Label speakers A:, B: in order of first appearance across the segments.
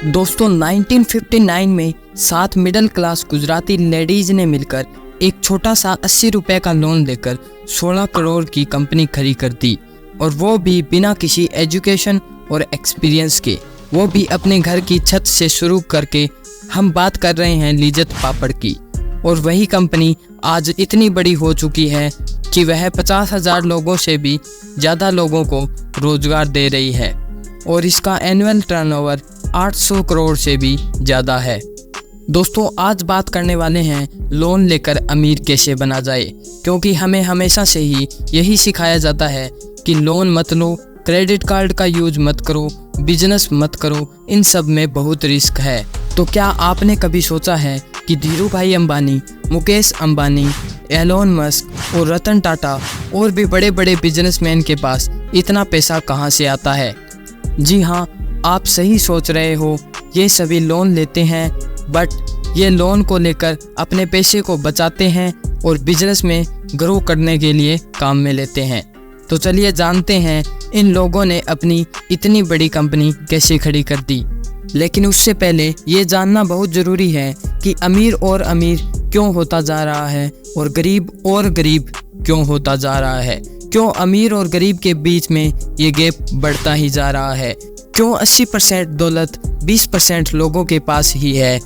A: दोस्तों 1959 में 7 middle class Gujarati ladies ने मिलकर एक छोटा सा 80 रुपए का लोन लेकर 16 करोड़ की कंपनी खड़ी कर दी, और वो भी बिना किसी एजुकेशन और एक्सपीरियंस के, वो भी अपने घर की छत से शुरू करके। हम बात कर रहे हैं लिज्जत पापड़ की, और वही कंपनी आज इतनी बड़ी हो चुकी है कि वह 50,000 लोगों से भी ज़्यादा लोगों को रोजगार दे रही है, और इसका एनुअल टर्नओवर 800 करोड़ से भी ज़्यादा है। दोस्तों आज बात करने वाले हैं लोन लेकर अमीर कैसे बना जाए, क्योंकि हमें हमेशा से ही यही सिखाया जाता है कि लोन मत लो, क्रेडिट कार्ड का यूज मत करो, बिजनेस मत करो, इन सब में बहुत रिस्क है। तो क्या आपने कभी सोचा है कि धीरू भाई अंबानी, मुकेश अंबानी, एलोन मस्क और रतन टाटा और भी बड़े बड़े बिजनेसमैन के पास इतना पैसा कहाँ से आता है? जी हाँ, आप सही सोच रहे हो, ये सभी लोन लेते हैं, बट ये लोन को लेकर अपने पैसे को बचाते हैं और बिजनेस में ग्रो करने के लिए काम में लेते हैं। तो चलिए जानते हैं इन लोगों ने अपनी इतनी बड़ी कंपनी कैसे खड़ी कर दी। लेकिन उससे पहले ये जानना बहुत ज़रूरी है कि अमीर और अमीर क्यों होता जा रहा है और गरीब और गरीब क्यों होता जा रहा है। क्यों अमीर और गरीब के बीच में ये गैप बढ़ता ही जा रहा है। क्यों 80% दौलत 20% लोगों के पास ही है,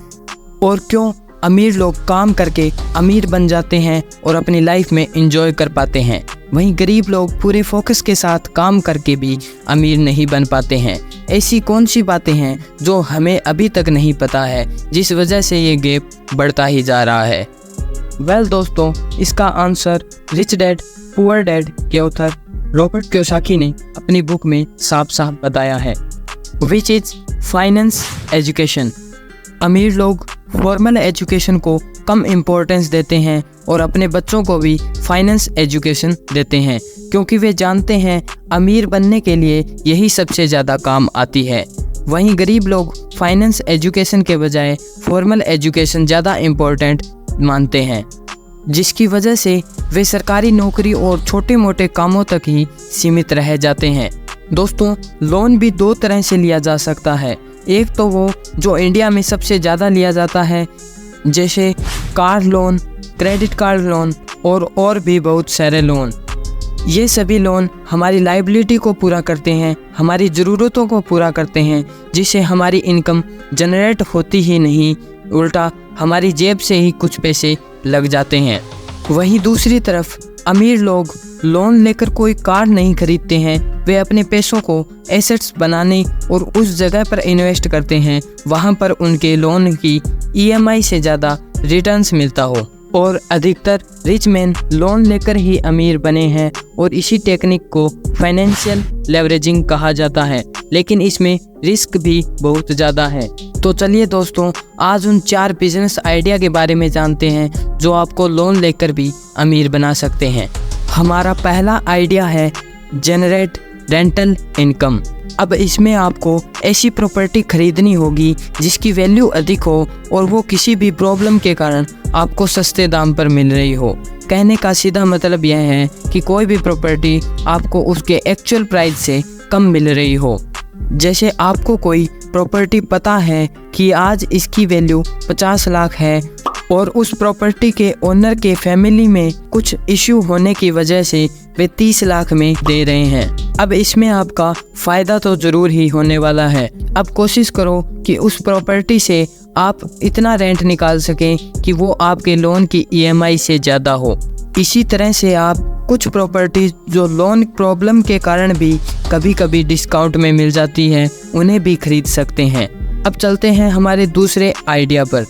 A: और क्यों अमीर लोग काम करके अमीर बन जाते हैं और अपनी लाइफ में एंजॉय कर पाते हैं, वहीं गरीब लोग पूरे फोकस के साथ काम करके भी अमीर नहीं बन पाते हैं। ऐसी कौन सी बातें हैं जो हमें अभी तक नहीं पता है, जिस वजह से ये गैप बढ़ता ही जा रहा है? दोस्तों, इसका answer rich dad poor dad के ऑथर रॉबर्ट कियोसाकी ने अपनी बुक में साफ साफ बताया है, विच इज फाइनेंस एजुकेशन। अमीर लोग फॉर्मल एजुकेशन को कम इम्पोर्टेंस देते हैं और अपने बच्चों को भी फाइनेंस एजुकेशन देते हैं, क्योंकि वे जानते हैं अमीर बनने के लिए यही सबसे ज़्यादा काम आती है। वहीं गरीब लोग फाइनेंस एजुकेशन के बजाय फॉर्मल एजुकेशन ज़्यादा इम्पोर्टेंट मानते हैं, जिसकी वजह से वे सरकारी नौकरी और छोटे मोटे कामों तक ही सीमित रह जाते हैं। दोस्तों, लोन भी दो तरह से लिया जा सकता है। एक तो वो जो इंडिया में सबसे ज़्यादा लिया जाता है, जैसे car loan, credit card loan और भी बहुत सारे लोन। ये सभी लोन हमारी लायबिलिटी को पूरा करते हैं, हमारी ज़रूरतों को पूरा करते हैं, जिससे हमारी इनकम जनरेट होती ही नहीं, उल्टा हमारी जेब से ही कुछ पैसे लग जाते हैं। वहीं दूसरी तरफ अमीर लोग लोन लेकर कोई कार नहीं खरीदते हैं, वे अपने पैसों को एसेट्स बनाने और उस जगह पर इन्वेस्ट करते हैं वहां पर उनके लोन की ईएमआई से ज़्यादा रिटर्न्स मिलता हो। और अधिकतर रिच मैन लोन लेकर ही अमीर बने हैं, और इसी टेक्निक को फाइनेंशियल लेवरेजिंग कहा जाता है, लेकिन इसमें रिस्क भी बहुत ज़्यादा है। तो चलिए दोस्तों, आज उन 4 बिजनेस आइडिया के बारे में जानते हैं जो आपको लोन लेकर भी अमीर बना सकते हैं। हमारा पहला आइडिया है जनरेट रेंटल इनकम। अब इसमें आपको ऐसी प्रॉपर्टी खरीदनी होगी जिसकी वैल्यू अधिक हो और वो किसी भी प्रॉब्लम के कारण आपको सस्ते दाम पर मिल रही हो। कहने का सीधा मतलब यह है कि कोई भी प्रॉपर्टी आपको उसके एक्चुअल प्राइस से कम मिल रही हो। जैसे आपको कोई प्रॉपर्टी पता है कि आज इसकी वैल्यू 50 लाख है और उस प्रॉपर्टी के ओनर के फैमिली में कुछ इश्यू होने की वजह से वे 30 लाख में दे रहे हैं। अब इसमें आपका फ़ायदा तो ज़रूर ही होने वाला है। अब कोशिश करो कि उस प्रॉपर्टी से आप इतना रेंट निकाल सकें कि वो आपके लोन की ईएमआई से ज़्यादा हो। इसी तरह से आप कुछ प्रॉपर्टी जो लोन प्रॉब्लम के कारण भी कभी कभी डिस्काउंट में मिल जाती है, उन्हें भी खरीद सकते हैं। अब चलते हैं हमारे दूसरे आइडिया पर।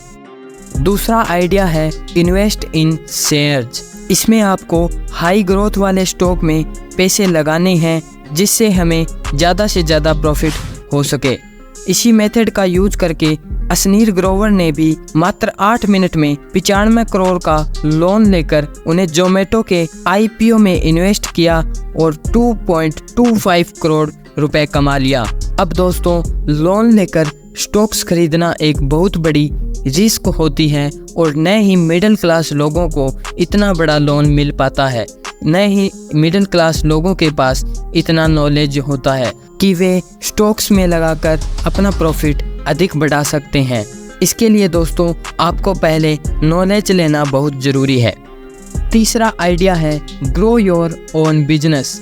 A: दूसरा आइडिया है इन्वेस्ट इन शेयर्स। इसमें आपको हाई ग्रोथ वाले स्टॉक में पैसे लगाने हैं, जिससे हमें ज़्यादा से ज़्यादा प्रॉफिट हो सके। इसी मेथड का यूज करके असनीर ग्रोवर ने भी मात्र 8 मिनट में 95 करोड़ का लोन लेकर उन्हें जोमेटो के आईपीओ में इन्वेस्ट किया और 2.25 करोड़ रुपए कमा लिया। अब दोस्तों, लोन लेकर स्टॉक्स खरीदना एक बहुत बड़ी रिस्क होती है, और न ही मिडिल क्लास लोगों को इतना बड़ा लोन मिल पाता है, न ही मिडिल क्लास लोगों के पास इतना नॉलेज होता है कि वे स्टॉक्स में लगाकर अपना प्रॉफिट अधिक बढ़ा सकते हैं। इसके लिए दोस्तों आपको पहले नॉलेज लेना बहुत ज़रूरी है। तीसरा आइडिया है ग्रो योर ओन बिजनेस।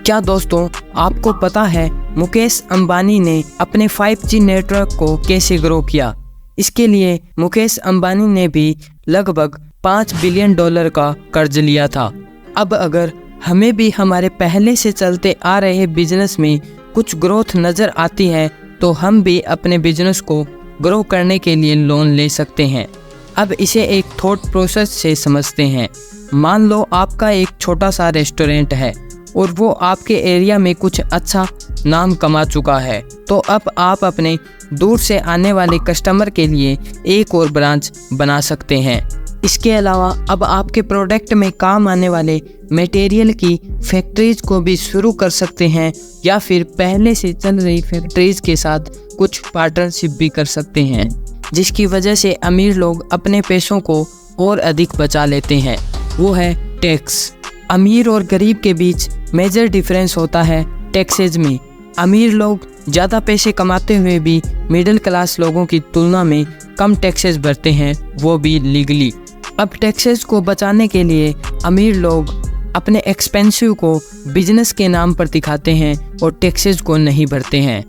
A: क्या दोस्तों आपको पता है मुकेश अंबानी ने अपने 5G नेटवर्क को कैसे ग्रो किया? इसके लिए मुकेश अंबानी ने भी लगभग $5 बिलियन का कर्ज लिया था। अब अगर हमें भी हमारे पहले से चलते आ रहे बिजनेस में कुछ ग्रोथ नज़र आती है तो हम भी अपने बिजनेस को ग्रो करने के लिए लोन ले सकते हैं। अब इसे एक थॉट प्रोसेस से समझते हैं। मान लो आपका एक छोटा सा रेस्टोरेंट है और वो आपके एरिया में कुछ अच्छा नाम कमा चुका है, तो अब आप अपने दूर से आने वाले कस्टमर के लिए एक और ब्रांच बना सकते हैं। इसके अलावा अब आपके प्रोडक्ट में काम आने वाले मटेरियल की फैक्ट्रीज को भी शुरू कर सकते हैं या फिर पहले से चल रही फैक्ट्रीज के साथ कुछ पार्टनरशिप भी कर सकते हैं, जिसकी वजह से अमीर लोग अपने पैसों को और अधिक बचा लेते हैं। वो है टैक्स। अमीर और गरीब के बीच मेजर डिफरेंस होता है टैक्सेज में। अमीर लोग ज़्यादा पैसे कमाते हुए भी मिडिल क्लास लोगों की तुलना में कम टैक्सेस भरते हैं, वो भी लीगली। अब टैक्सेस को बचाने के लिए अमीर लोग अपने एक्सपेंसिव को बिजनेस के नाम पर दिखाते हैं और टैक्सेस को नहीं भरते हैं,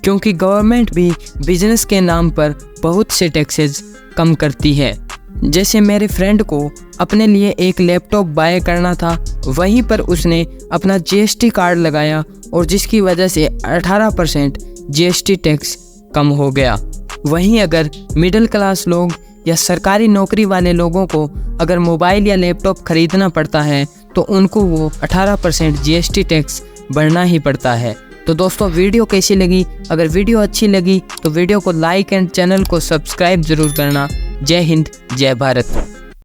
A: क्योंकि गवर्नमेंट भी बिजनेस के नाम पर बहुत से टैक्सेस कम करती है। जैसे मेरे फ्रेंड को अपने लिए एक लैपटॉप बाय करना था, वहीं पर उसने अपना GST कार्ड लगाया और जिसकी वजह से 18% GST टैक्स कम हो गया। वहीं अगर मिडिल क्लास लोग या सरकारी नौकरी वाले लोगों को अगर मोबाइल या लैपटॉप खरीदना पड़ता है तो उनको वो 18% GST टैक्स भरना ही पड़ता है। तो दोस्तों वीडियो कैसी लगी? अगर वीडियो अच्छी लगी तो वीडियो को लाइक एंड चैनल को सब्सक्राइब ज़रूर करना। जय हिंद, जय भारत।